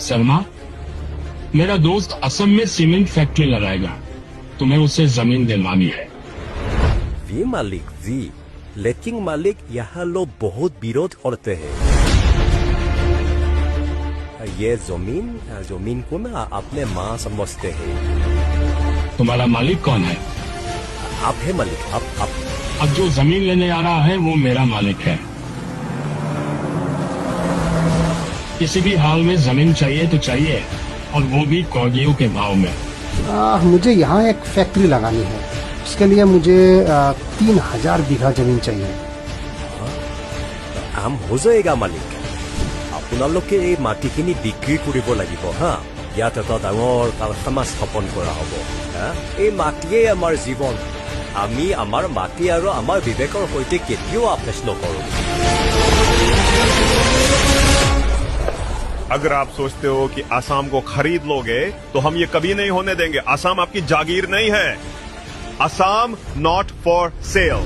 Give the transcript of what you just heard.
शर्मा, मेरा दोस्त असम में सीमेंट फैक्ट्री लगाएगा, तुम्हें उसे जमीन दिलवानी है। जी मालिक जी, लेकिन मालिक यहाँ लोग बहुत विरोध करते हैं। ये जमीन को ना अपने माँ समझते हैं। तुम्हारा मालिक कौन है? आप है मालिक, आप। अब जो जमीन लेने आ रहा है वो मेरा मालिक है। किसी भी हाल में जमीन चाहिए तो चाहिए, और वो भी कौड़ियों के भाव में। मुझे यहाँ एक फैक्ट्री लगानी है, उसके लिए मुझे 3000 बीघा जमीन चाहिए। কাম হৈ যায়গা মালিক। আপোনালোকে এই মাটিখিনি বিক্ৰী কৰিব লাগিব হা। ইয়াত এটা ডাঙৰ কাৰখানা স্থাপন কৰা হ'ব। এই মাটিয়েই আমাৰ জীৱন। আমি আমাৰ মাটি আৰু আমাৰ বিবেকৰ সৈতে কেতিয়াও আপেছ নকৰোঁ। अगर आप सोचते हो कि आसाम को खरीद लोगे तो हम ये कभी नहीं होने देंगे। आसाम आपकी जागीर नहीं है। Assam not for sale.